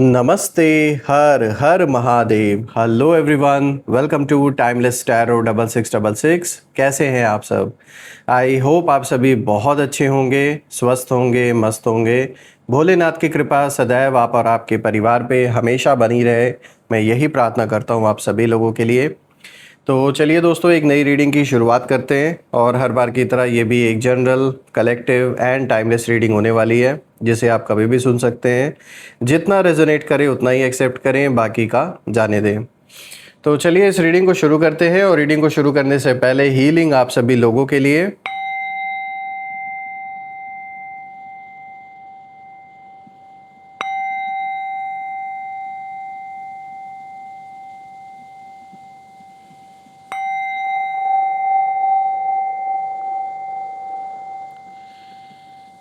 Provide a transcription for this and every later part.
नमस्ते। हर हर Mahadev. Hello everyone, welcome to timeless tarot 6666। कैसे हैं आप सब? आई होप आप सभी बहुत अच्छे होंगे, स्वस्थ होंगे, मस्त होंगे। भोलेनाथ की कृपा सदैव आप और आपके परिवार पे हमेशा बनी रहे, मैं यही प्रार्थना करता हूँ आप सभी लोगों के लिए। तो चलिए दोस्तों, एक नई रीडिंग की शुरुआत करते हैं और हर बार की तरह ये भी एक general, collective and timeless reading होने वाली है, जिसे आप कभी भी सुन सकते हैं। जितना रेजोनेट करे उतना ही एक्सेप्ट करें, बाकी का जाने दें। तो चलिए इस रीडिंग को शुरू करते हैं। और रीडिंग को शुरू करने से पहले हीलिंग आप सभी लोगों के लिए।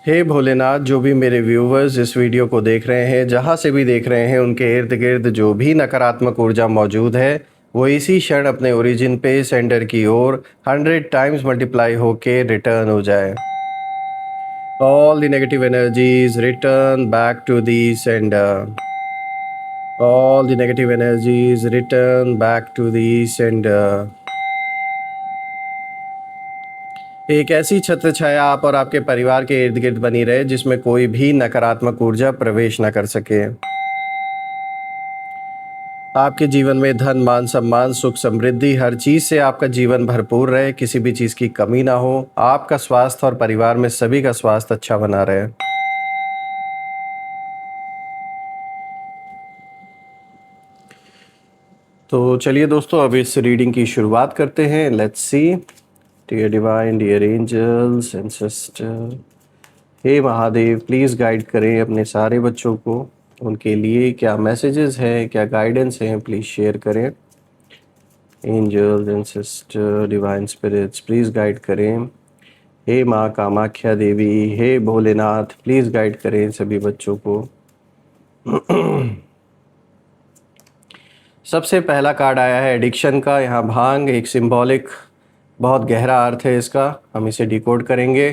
हे भोलेनाथ, जो भी मेरे व्यूवर्स इस वीडियो को देख रहे हैं, जहाँ से भी देख रहे हैं, उनके इर्द गिर्द जो भी नकारात्मक ऊर्जा मौजूद है वो इसी क्षण अपने ओरिजिन पे सेंटर की ओर 100 टाइम्स मल्टीप्लाई होके रिटर्न हो जाए। All the negative energies return back to the sender. All the negative energies return back to the sender. एक ऐसी छत्र छाया आप और आपके परिवार के इर्द गिर्द बनी रहे जिसमें कोई भी नकारात्मक ऊर्जा प्रवेश न कर सके। आपके जीवन में धन, मान, सम्मान, सुख, समृद्धि, हर चीज से आपका जीवन भरपूर रहे, किसी भी चीज की कमी ना हो। आपका स्वास्थ्य और परिवार में सभी का स्वास्थ्य अच्छा बना रहे। तो चलिए दोस्तों, अब इस रीडिंग की शुरुआत करते हैं। Let's see. Dear divine, dear angels and sister, हे महादेव, प्लीज़ गाइड करें अपने सारे बच्चों को। उनके लिए क्या मैसेजेस हैं, क्या गाइडेंस हैं, प्लीज़ शेयर करें। Angels and sister, divine spirits, please guide करें। हे माँ कामाख्या देवी, हे भोलेनाथ, प्लीज़ गाइड करें सभी बच्चों को। सबसे पहला कार्ड आया है एडिक्शन का। यहाँ भांग एक सिंबॉलिक, बहुत गहरा अर्थ है इसका, हम इसे डिकोड करेंगे।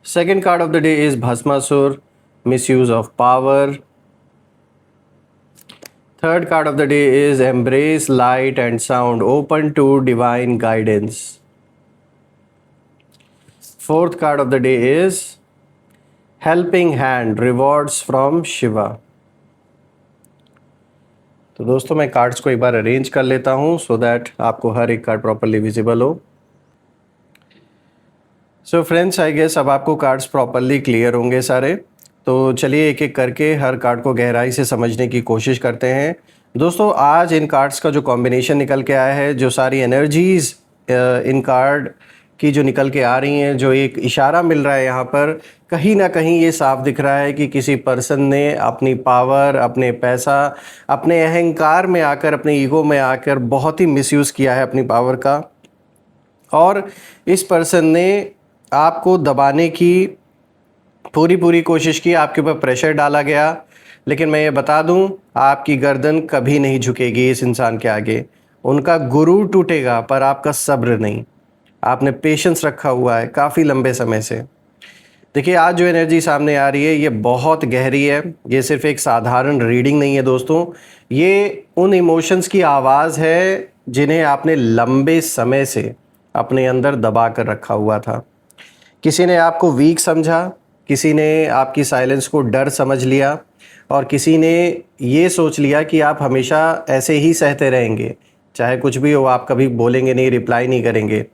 Second card of the day is Bhasmasur, misuse of power. Third card of the day is embrace light and sound, open to divine guidance. Fourth card of the day is helping hand, rewards from Shiva. तो दोस्तों, मैं cards को एक बार arrange कर लेता हूँ so that आपको हर एक कार्ड प्रॉपरली विजिबल हो। सो फ्रेंड्स, आई गेस अब आपको कार्ड्स प्रॉपरली क्लियर होंगे सारे। तो चलिए एक एक करके हर कार्ड को गहराई से समझने की कोशिश करते हैं। दोस्तों, आज इन कार्ड्स का जो कॉम्बिनेशन निकल के आया है, जो सारी एनर्जीज़ इन कार्ड की जो निकल के आ रही हैं, जो एक इशारा मिल रहा है यहाँ पर, कहीं ना कहीं ये साफ दिख रहा है कि किसी पर्सन ने अपनी पावर, अपने पैसा, अपने अहंकार में आकर, अपने ईगो में आकर बहुत ही मिसयूज़ किया है अपनी पावर का। और इस पर्सन ने आपको दबाने की पूरी कोशिश की, आपके ऊपर प्रेशर डाला गया। लेकिन मैं ये बता दूं, आपकी गर्दन कभी नहीं झुकेगी इस इंसान के आगे। उनका गुरूर टूटेगा पर आपका सब्र नहीं। आपने पेशेंस रखा हुआ है काफ़ी लंबे समय से। देखिए, आज जो एनर्जी सामने आ रही है ये बहुत गहरी है। ये सिर्फ एक साधारण रीडिंग नहीं है दोस्तों, ये उन इमोशंस की आवाज़ है जिन्हें आपने लंबे समय से अपने अंदर दबा कर रखा हुआ था। किसी ने आपको वीक समझा, किसी ने आपकी साइलेंस को डर समझ लिया, और किसी ने ये सोच लिया कि आप हमेशा ऐसे ही सहते रहेंगे, चाहे कुछ भी हो, आप कभी बोलेंगे नहीं, रिप्लाई नहीं करेंगे।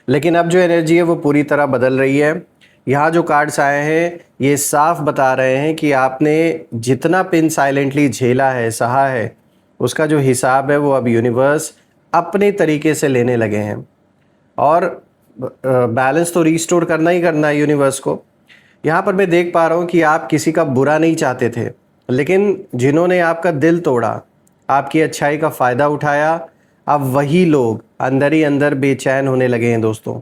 लेकिन अब जो एनर्जी है वो पूरी तरह बदल रही है। यहाँ जो कार्ड्स आए हैं ये साफ बता रहे हैं कि आपने जितना पिन साइलेंटली झेला है, सहा है, उसका जो हिसाब है वो अब यूनिवर्स अपने तरीके से लेने लगे हैं। और बैलेंस तो रीस्टोर करना ही करना है यूनिवर्स को। यहाँ पर मैं देख पा रहा हूँ कि आप किसी का बुरा नहीं चाहते थे, लेकिन जिन्होंने आपका दिल तोड़ा, आपकी अच्छाई का फ़ायदा उठाया, अब वही लोग अंदर ही अंदर बेचैन होने लगे हैं दोस्तों।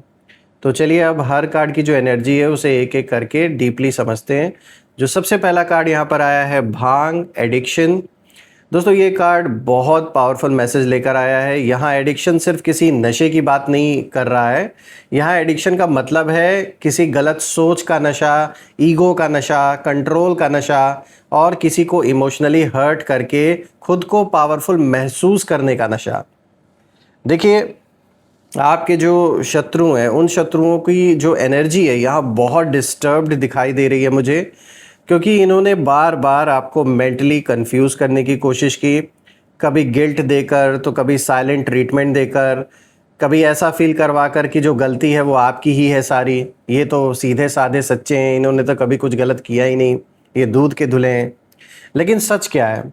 तो चलिए अब हर कार्ड की जो एनर्जी है उसे एक एक करके डीपली समझते हैं। जो सबसे पहला कार्ड यहाँ पर आया है भांग, एडिक्शन। दोस्तों ये कार्ड बहुत पावरफुल मैसेज लेकर आया है। यहाँ एडिक्शन सिर्फ किसी नशे की बात नहीं कर रहा है। यहाँ एडिक्शन का मतलब है किसी गलत सोच का नशा, ईगो का नशा, कंट्रोल का नशा और किसी को इमोशनली हर्ट करके खुद को पावरफुल महसूस करने का नशा। देखिए, आपके जो शत्रु हैं, उन शत्रुओं की जो एनर्जी है यहाँ बहुत डिस्टर्ब्ड दिखाई दे रही है मुझे, क्योंकि इन्होंने बार बार आपको मेंटली कंफ्यूज करने की कोशिश की। कभी गिल्ट देकर, तो कभी साइलेंट ट्रीटमेंट देकर, कभी ऐसा फील करवा कर कि जो गलती है वो आपकी ही है सारी। ये तो सीधे साधे सच्चे हैं, इन्होंने तो कभी कुछ गलत किया ही नहीं, ये दूध के धुले हैं। लेकिन सच क्या है?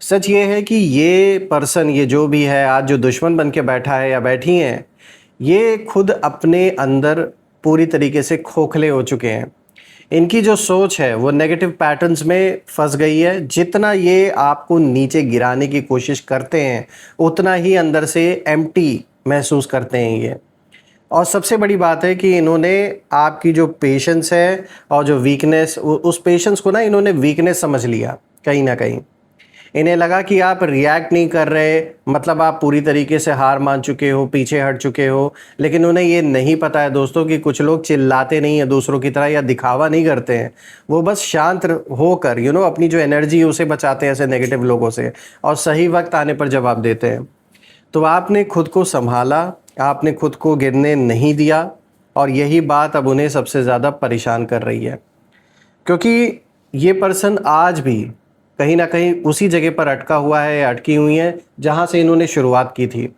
सच ये है कि ये पर्सन, ये जो भी है आज जो दुश्मन बन के बैठा है या बैठी हैं, ये खुद अपने अंदर पूरी तरीके से खोखले हो चुके हैं। इनकी जो सोच है वो नेगेटिव पैटर्न्स में फंस गई है। जितना ये आपको नीचे गिराने की कोशिश करते हैं, उतना ही अंदर से एम्प्टी महसूस करते हैं ये। और सबसे बड़ी बात है कि इन्होंने आपकी जो पेशेंस है और जो वीकनेस, उस पेशेंस को ना इन्होंने वीकनेस समझ लिया कहीं ना कहीं। इन्हें लगा कि आप रिएक्ट नहीं कर रहे, मतलब आप पूरी तरीके से हार मान चुके हो, पीछे हट चुके हो। लेकिन उन्हें ये नहीं पता है दोस्तों कि कुछ लोग चिल्लाते नहीं हैं दूसरों की तरह या दिखावा नहीं करते हैं। वो बस शांत होकर अपनी जो एनर्जी है उसे बचाते हैं ऐसे नेगेटिव लोगों से, और सही वक्त आने पर जवाब देते हैं। तो आपने खुद को संभाला, आपने खुद को गिरने नहीं दिया, और यही बात अब उन्हें सबसे ज़्यादा परेशान कर रही है। क्योंकि ये पर्सन आज भी कहीं ना कहीं उसी जगह पर अटका हुआ है, अटकी हुई है जहाँ से इन्होंने शुरुआत की थी।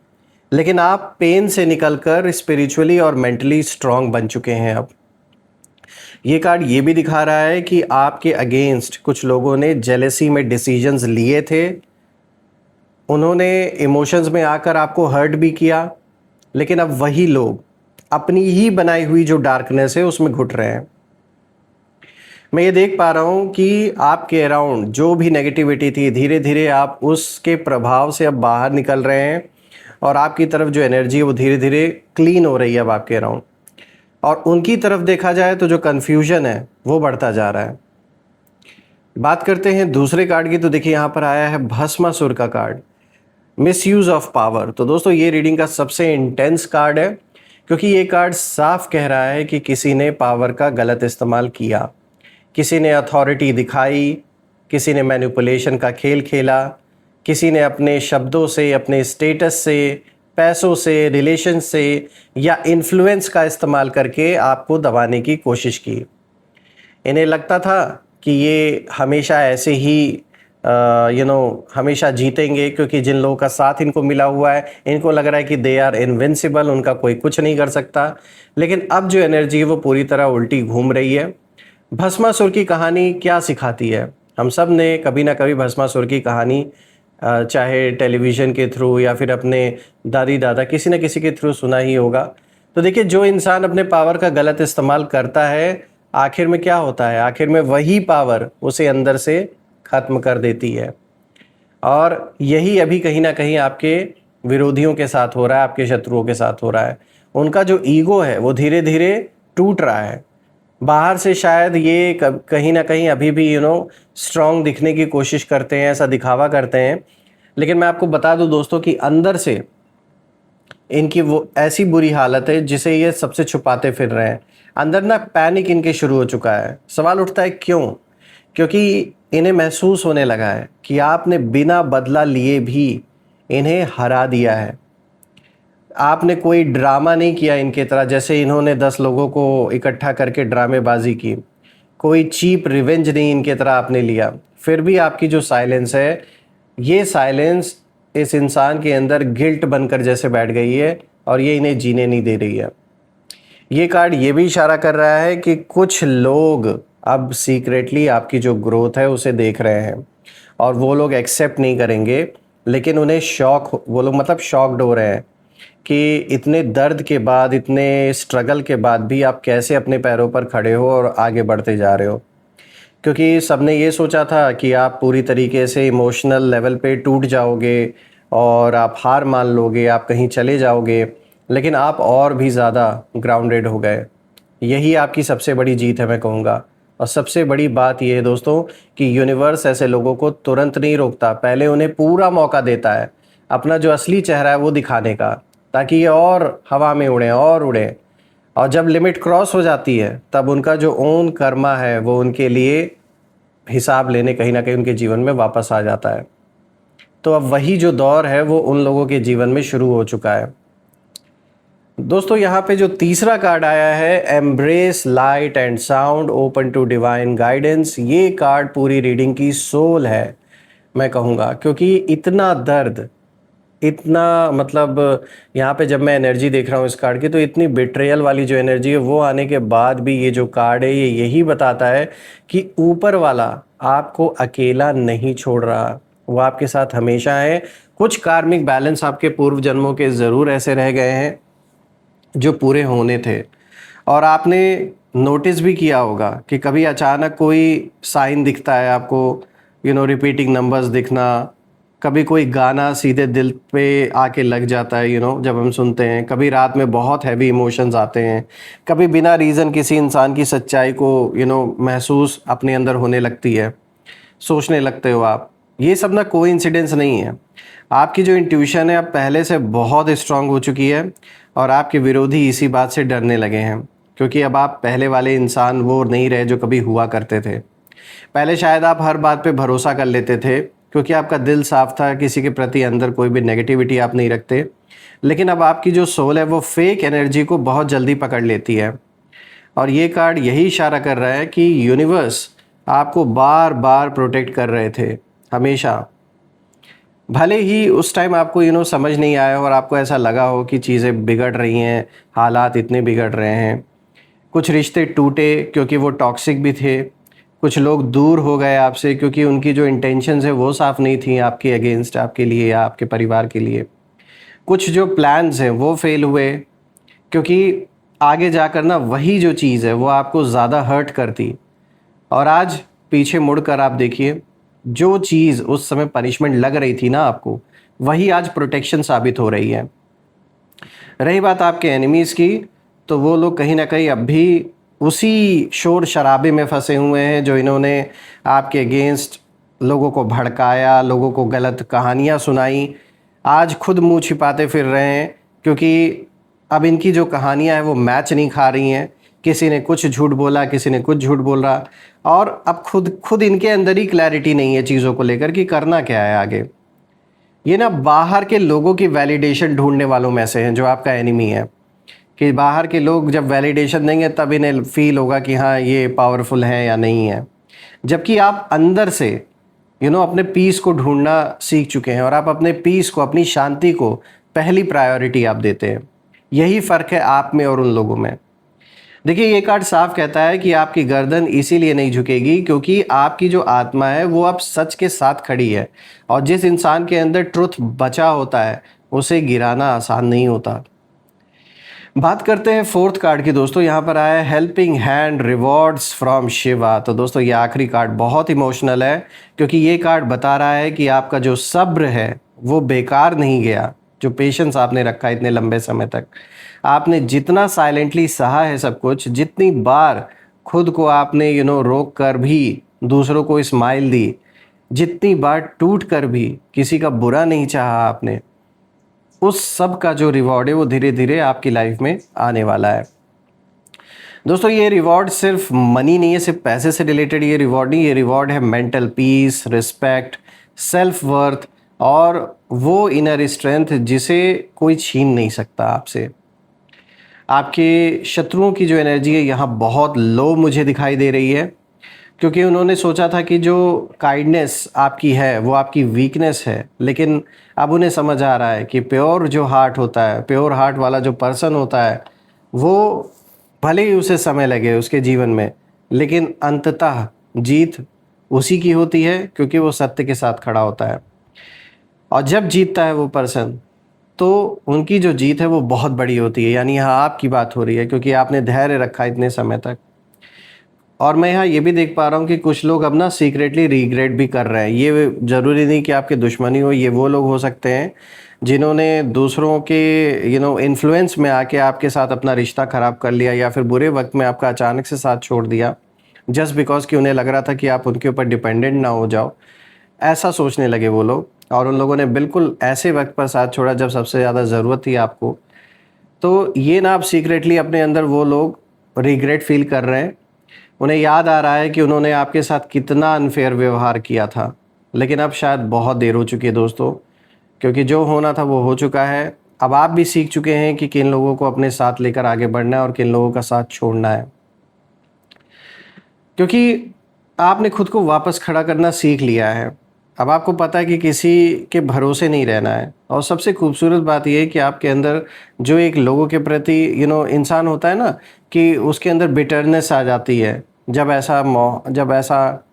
लेकिन आप पेन से निकलकर स्पिरिचुअली और मेंटली स्ट्रांग बन चुके हैं अब। ये कार्ड ये भी दिखा रहा है कि आपके अगेंस्ट कुछ लोगों ने जेलेसी में डिसीजंस लिए थे। उन्होंने इमोशंस में आकर आपको हर्ट भी किया, लेकिन अब वही लोग अपनी ही बनाई हुई जो डार्कनेस है उसमें घुट रहे हैं। मैं ये देख पा रहा हूँ कि आपके अराउंड जो भी नेगेटिविटी थी, धीरे धीरे आप उसके प्रभाव से अब बाहर निकल रहे हैं, और आपकी तरफ जो एनर्जी है वो धीरे धीरे क्लीन हो रही है अब आपके अराउंड। और उनकी तरफ देखा जाए तो जो कन्फ्यूजन है वो बढ़ता जा रहा है। बात करते हैं दूसरे कार्ड की, तो देखिए यहाँ पर आया है भस्मासुर का कार्ड, मिसयूज़ ऑफ पावर। तो दोस्तों ये रीडिंग का सबसे इंटेंस कार्ड है, क्योंकि ये कार्ड साफ कह रहा है कि किसी ने पावर का गलत इस्तेमाल किया, किसी ने अथॉरिटी दिखाई, किसी ने मैनिपुलेशन का खेल खेला, किसी ने अपने शब्दों से, अपने स्टेटस से, पैसों से, रिलेशन से या इन्फ्लुएंस का इस्तेमाल करके आपको दबाने की कोशिश की। इन्हें लगता था कि ये हमेशा ऐसे ही हमेशा जीतेंगे, क्योंकि जिन लोगों का साथ इनको मिला हुआ है, इनको लग रहा है कि दे आर इनविंसिबल, उनका कोई कुछ नहीं कर सकता। लेकिन अब जो एनर्जी है वो पूरी तरह उल्टी घूम रही है। भस्मासुर की कहानी क्या सिखाती है? हम सब ने कभी ना कभी भस्मासुर की कहानी चाहे टेलीविज़न के थ्रू या फिर अपने दादी दादा किसी न किसी के थ्रू सुना ही होगा। तो देखिए, जो इंसान अपने पावर का गलत इस्तेमाल करता है, आखिर में क्या होता है? आखिर में वही पावर उसे अंदर से ख़त्म कर देती है। और यही अभी कहीं ना कहीं आपके विरोधियों के साथ हो रहा है, आपके शत्रुओं के साथ हो रहा है। उनका जो ईगो है वो धीरे धीरे टूट रहा है। बाहर से शायद ये कहीं ना कहीं अभी भी स्ट्रांग दिखने की कोशिश करते हैं, ऐसा दिखावा करते हैं। लेकिन मैं आपको बता दूं दोस्तों कि अंदर से इनकी वो ऐसी बुरी हालत है जिसे ये सबसे छुपाते फिर रहे हैं। अंदर ना पैनिक इनके शुरू हो चुका है। सवाल उठता है क्यों? क्योंकि इन्हें महसूस होने लगा है कि आपने बिना बदला लिए भी इन्हें हरा दिया है। आपने कोई ड्रामा नहीं किया इनके तरह, जैसे इन्होंने 10 लोगों को इकट्ठा करके ड्रामेबाजी की। कोई चीप रिवेंज नहीं इनके तरह आपने लिया। फिर भी आपकी जो साइलेंस है, ये साइलेंस इस इंसान के अंदर गिल्ट बनकर जैसे बैठ गई है, और ये इन्हें जीने नहीं दे रही है। ये कार्ड ये भी इशारा कर रहा है कि कुछ लोग अब सीक्रेटली आपकी जो ग्रोथ है उसे देख रहे हैं, और वो लोग एक्सेप्ट नहीं करेंगे। लेकिन उन्हें वो लोग मतलब शॉक्ड हो रहे हैं कि इतने दर्द के बाद, इतने स्ट्रगल के बाद भी आप कैसे अपने पैरों पर खड़े हो और आगे बढ़ते जा रहे हो। क्योंकि सबने ये सोचा था कि आप पूरी तरीके से इमोशनल लेवल पे टूट जाओगे और आप हार मान लोगे, आप कहीं चले जाओगे, लेकिन आप और भी ज़्यादा ग्राउंडेड हो गए। यही आपकी सबसे बड़ी जीत है, मैं कहूँगा। और सबसे बड़ी बात ये है दोस्तों कि यूनिवर्स ऐसे लोगों को तुरंत नहीं रोकता, पहले उन्हें पूरा मौका देता है अपना जो असली चेहरा है वो दिखाने का, ताकि ये और हवा में उड़ें और उड़ें। और जब लिमिट क्रॉस हो जाती है तब उनका जो ओन कर्मा है वो उनके लिए हिसाब लेने कहीं ना कहीं उनके जीवन में वापस आ जाता है। तो अब वही जो दौर है वो उन लोगों के जीवन में शुरू हो चुका है। दोस्तों यहाँ पे जो तीसरा कार्ड आया है, embrace light and sound open to divine guidance, ये कार्ड पूरी रीडिंग की सोल है मैं कहूँगा, क्योंकि इतना दर्द, इतना मतलब यहाँ पे जब मैं एनर्जी देख रहा हूँ इस कार्ड की तो इतनी बिट्रेयल वाली जो एनर्जी है वो आने के बाद भी ये जो कार्ड है ये यही बताता है कि ऊपर वाला आपको अकेला नहीं छोड़ रहा, वो आपके साथ हमेशा है। कुछ कार्मिक बैलेंस आपके पूर्व जन्मों के ज़रूर ऐसे रह गए हैं जो पूरे होने थे, और आपने नोटिस भी किया होगा कि कभी अचानक कोई साइन दिखता है आपको, रिपीटिंग नंबर्स दिखना, कभी कोई गाना सीधे दिल पे आके लग जाता है, जब हम सुनते हैं, कभी रात में बहुत हैवी इमोशंस आते हैं, कभी बिना रीज़न किसी इंसान की सच्चाई को महसूस अपने अंदर होने लगती है, सोचने लगते हो आप। ये सब ना कोइंसिडेंस नहीं है, आपकी जो इंट्यूशन है अब पहले से बहुत स्ट्रांग हो चुकी है और आपके विरोधी इसी बात से डरने लगे हैं, क्योंकि अब आप पहले वाले इंसान वो नहीं रहे जो कभी हुआ करते थे। पहले शायद आप हर बात पे भरोसा कर लेते थे क्योंकि आपका दिल साफ था, किसी के प्रति अंदर कोई भी नेगेटिविटी आप नहीं रखते, लेकिन अब आपकी जो सोल है वो फेक एनर्जी को बहुत जल्दी पकड़ लेती है। और ये कार्ड यही इशारा कर रहा है कि यूनिवर्स आपको बार बार प्रोटेक्ट कर रहे थे हमेशा, भले ही उस टाइम आपको समझ नहीं आया और आपको ऐसा लगा हो कि चीज़ें बिगड़ रही हैं, हालात इतने बिगड़ रहे हैं, कुछ रिश्ते टूटे क्योंकि वो टॉक्सिक भी थे, कुछ लोग दूर हो गए आपसे क्योंकि उनकी जो इंटेंशंस है वो साफ़ नहीं थी आपके अगेंस्ट, आपके लिए या आपके परिवार के लिए, कुछ जो प्लान्स हैं वो फेल हुए क्योंकि आगे जाकर ना वही जो चीज़ है वो आपको ज़्यादा हर्ट करती। और आज पीछे मुड़कर आप देखिए, जो चीज़ उस समय पनिशमेंट लग रही थी ना आपको, वही आज प्रोटेक्शन साबित हो रही है। रही बात आपके एनिमीज़ की, तो वो लोग कहीं ना कहीं अब भी उसी शोर शराबे में फंसे हुए हैं जो इन्होंने आपके अगेंस्ट लोगों को भड़काया, लोगों को गलत कहानियाँ सुनाई, आज खुद मुंह छिपाते फिर रहे हैं क्योंकि अब इनकी जो कहानियाँ हैं वो मैच नहीं खा रही हैं। किसी ने कुछ झूठ बोला, किसी ने कुछ झूठ बोल रहा, और अब खुद इनके अंदर ही क्लैरिटी नहीं है चीज़ों को लेकर कि करना क्या है आगे। ये ना बाहर के लोगों की वैलिडेशन ढूंढने वालों में से हैं जो आपका एनिमी है, कि बाहर के लोग जब वैलिडेशन देंगे तब इन्हें फील होगा कि हाँ ये पावरफुल है या नहीं है, जबकि आप अंदर से अपने पीस को ढूंढना सीख चुके हैं और आप अपने पीस को, अपनी शांति को पहली प्रायोरिटी आप देते हैं। यही फ़र्क है आप में और उन लोगों में। देखिए ये कार्ड साफ कहता है कि आपकी गर्दन इसीलिए नहीं झुकेगी क्योंकि आपकी जो आत्मा है वो अब सच के साथ खड़ी है, और जिस इंसान के अंदर ट्रुथ बचा होता है उसे गिराना आसान नहीं होता। बात करते हैं फोर्थ कार्ड की दोस्तों। यहाँ पर आया है helping hand rewards from Shiva. तो दोस्तों ये आखिरी कार्ड बहुत इमोशनल है क्योंकि ये कार्ड बता रहा है कि आपका जो सब्र है वो बेकार नहीं गया, जो पेशेंस आपने रखा इतने लंबे समय तक, आपने जितना साइलेंटली सहा है सब कुछ, जितनी बार खुद को आपने रोक कर भी दूसरों को स्माइल दी, जितनी बार टूट कर भी किसी का बुरा नहीं चाहा आपने, उस सब का जो रिवॉर्ड है वो धीरे धीरे आपकी लाइफ में आने वाला है। दोस्तों ये रिवॉर्ड सिर्फ मनी नहीं है, सिर्फ पैसे से रिलेटेड ये रिवॉर्ड नहीं, ये रिवॉर्ड है mental peace, respect, self worth और वो इनर स्ट्रेंथ जिसे कोई छीन नहीं सकता आपसे। आपके शत्रुओं की जो एनर्जी है यहाँ बहुत लो मुझे दिखाई दे रही है, क्योंकि उन्होंने सोचा था कि जो काइंडनेस आपकी है वो आपकी वीकनेस है, लेकिन अब उन्हें समझ आ रहा है कि प्योर जो हार्ट होता है, प्योर हार्ट वाला जो पर्सन होता है, वो भले ही उसे समय लगे उसके जीवन में, लेकिन अंततः जीत उसी की होती है क्योंकि वो सत्य के साथ खड़ा होता है। और जब जीतता है वो पर्सन तो उनकी जो जीत है वो बहुत बड़ी होती है। यानी यहाँ आपकी बात हो रही है क्योंकि आपने धैर्य रखा इतने समय तक। और मैं यहाँ ये भी देख पा रहा हूँ कि कुछ लोग अब ना सीक्रेटली रिग्रेट भी कर रहे हैं। ये ज़रूरी नहीं कि आपके दुश्मनी हो, ये वो लोग हो सकते हैं जिन्होंने दूसरों के इन्फ्लुएंस में आके आपके साथ अपना रिश्ता ख़राब कर लिया या फिर बुरे वक्त में आपका अचानक से साथ छोड़ दिया। जस्ट बिकॉज कि उन्हें लग रहा था कि आप उनके ऊपर डिपेंडेंट ना हो जाओ, ऐसा सोचने लगे वो लोग। और उन लोगों ने बिल्कुल ऐसे वक्त पर साथ छोड़ा जब सबसे ज़्यादा ज़रूरत थी आपको। तो ये ना आप सीक्रेटली अपने अंदर वो लोग रिग्रेट फील कर रहे हैं। उन्हें याद आ रहा है कि उन्होंने आपके साथ कितना अनफेयर व्यवहार किया था, लेकिन अब शायद बहुत देर हो चुकी है दोस्तों, क्योंकि जो होना था वो हो चुका है। अब आप भी सीख चुके हैं कि किन लोगों को अपने साथ लेकर आगे बढ़ना है और किन लोगों का साथ छोड़ना है, क्योंकि आपने खुद को वापस खड़ा करना सीख लिया है। अब आपको पता है कि किसी के भरोसे नहीं रहना है। और सबसे खूबसूरत बात ये है कि आपके अंदर जो एक लोगों के प्रति इंसान होता है ना, कि उसके अंदर बिटरनेस आ जाती है जब ऐसा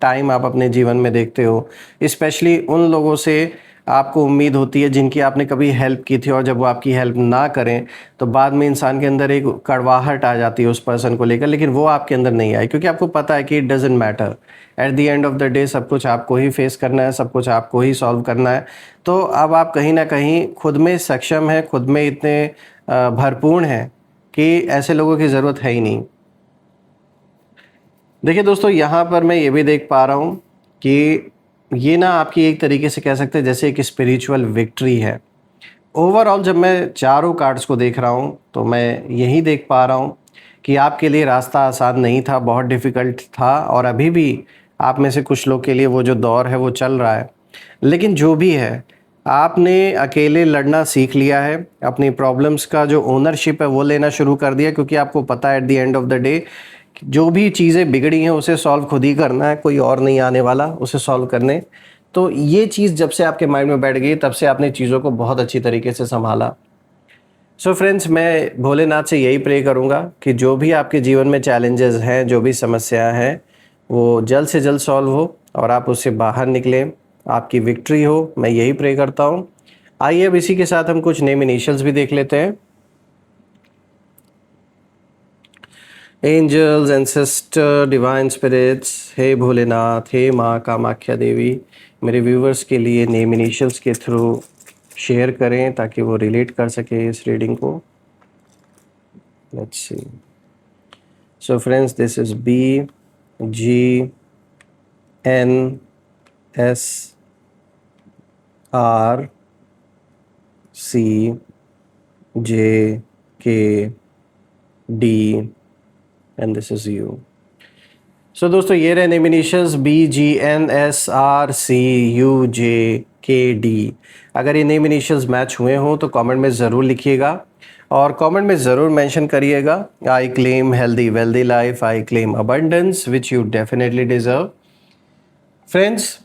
टाइम आप अपने जीवन में देखते हो। स्पेशली उन लोगों से आपको उम्मीद होती है जिनकी आपने कभी हेल्प की थी, और जब वो आपकी हेल्प ना करें तो बाद में इंसान के अंदर एक कड़वाहट आ जाती है उस पर्सन को लेकर। लेकिन वो आपके अंदर नहीं आई, क्योंकि आपको पता है कि it doesn't matter, at the end of the day सब कुछ आपको ही फेस करना है, सब कुछ आपको ही सॉल्व करना है। तो अब आप कहीं ना कहीं खुद में सक्षम हैं, खुद में इतने भरपूर हैं कि ऐसे लोगों की ज़रूरत है ही नहीं। देखिए दोस्तों, यहाँ पर मैं ये भी देख पा रहा हूँ कि ये ना आपकी एक तरीके से कह सकते हैं जैसे एक स्पिरिचुअल विक्ट्री है। ओवरऑल जब मैं चारों कार्ड्स को देख रहा हूँ तो मैं यही देख पा रहा हूँ कि आपके लिए रास्ता आसान नहीं था, बहुत डिफ़िकल्ट था, और अभी भी आप में से कुछ लोग के लिए वो जो दौर है वो चल रहा है। लेकिन जो भी है, आपने अकेले लड़ना सीख लिया है, अपनी प्रॉब्लम्स का जो ओनरशिप है वो लेना शुरू कर दिया, क्योंकि आपको पता है at the end of the day जो भी चीज़ें बिगड़ी हैं उसे सॉल्व खुद ही करना है, कोई और नहीं आने वाला उसे सॉल्व करने। तो ये चीज़ जब से आपके माइंड में बैठ गई तब से आपने चीज़ों को बहुत अच्छी तरीके से संभाला। सो फ्रेंड्स, मैं भोलेनाथ से यही प्रे करूँगा कि जो भी आपके जीवन में चैलेंजेस हैं, जो भी समस्याएं हैं, वो जल्द से जल्द सॉल्व हो और आप उससे बाहर निकलें, आपकी विक्ट्री हो, मैं यही प्रे करता हूँ। आइए अब इसी के साथ हम कुछ नेम इनिशियल्स भी देख लेते हैं। एंजल्स, एंसेस्टर, डिवाइन स्पिरिट्स, हे भोलेनाथ, हे माँ कामाख्या देवी, मेरे व्यूवर्स के लिए नेम इनिशियल्स के थ्रू शेयर करें ताकि वो रिलेट कर सके इस रीडिंग को। Let's see. So friends, this is B G N S R C J K D and this is U. So दोस्तों, ये रहे नेम इनिशियल्स BGNSRCUJKD। अगर ये नेम इनिशियल्स मैच हुए हों तो कमेंट में ज़रूर लिखिएगा, और कमेंट में ज़रूर मेंशन करिएगा, I claim healthy wealthy life, I claim abundance which you definitely deserve. Friends,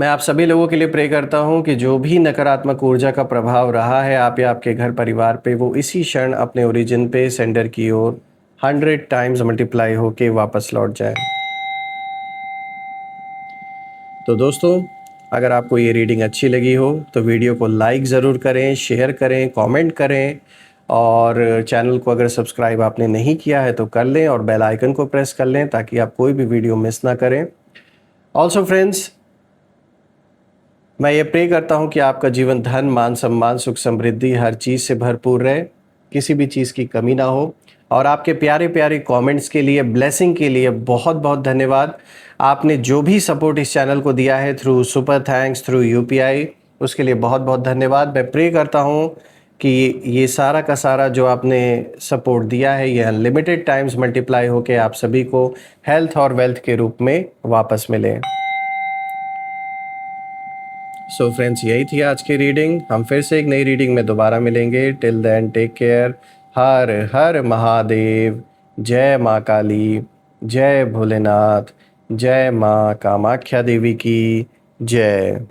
मैं आप सभी लोगों के लिए प्रे करता हूँ कि जो भी नकारात्मक ऊर्जा का प्रभाव रहा है आप या आपके घर परिवार पे, वो इसी क्षण अपने ओरिजिन पे, सेंडर की ओर 100 टाइम्स मल्टीप्लाई होके वापस लौट जाए। तो दोस्तों, अगर आपको ये रीडिंग अच्छी लगी हो तो वीडियो को लाइक ज़रूर करें, शेयर करें, कमेंट करें, और चैनल को अगर सब्सक्राइब आपने नहीं किया है तो कर लें और बेल आइकन को प्रेस कर लें ताकि आप कोई भी वीडियो मिस ना करें। ऑल्सो फ्रेंड्स, मैं ये प्रे करता हूँ कि आपका जीवन धन, मान, सम्मान, सुख, समृद्धि हर चीज़ से भरपूर रहे, किसी भी चीज़ की कमी ना हो। और आपके प्यारे प्यारे कमेंट्स के लिए, ब्लेसिंग के लिए बहुत बहुत धन्यवाद। आपने जो भी सपोर्ट इस चैनल को दिया है through super thanks, through UPI, उसके लिए बहुत बहुत धन्यवाद। मैं प्रे करता हूँ कि ये सारा का सारा जो आपने सपोर्ट दिया है ये अनलिमिटेड टाइम्स मल्टीप्लाई होकर आप सभी को हेल्थ और वेल्थ के रूप में वापस मिले। सो फ्रेंड्स, यही थी आज की रीडिंग। हम फिर से एक नई रीडिंग में दोबारा मिलेंगे। Till then take care. हर हर महादेव। जय माँ काली, जय भोलेनाथ, जय माँ कामाख्या देवी की जय।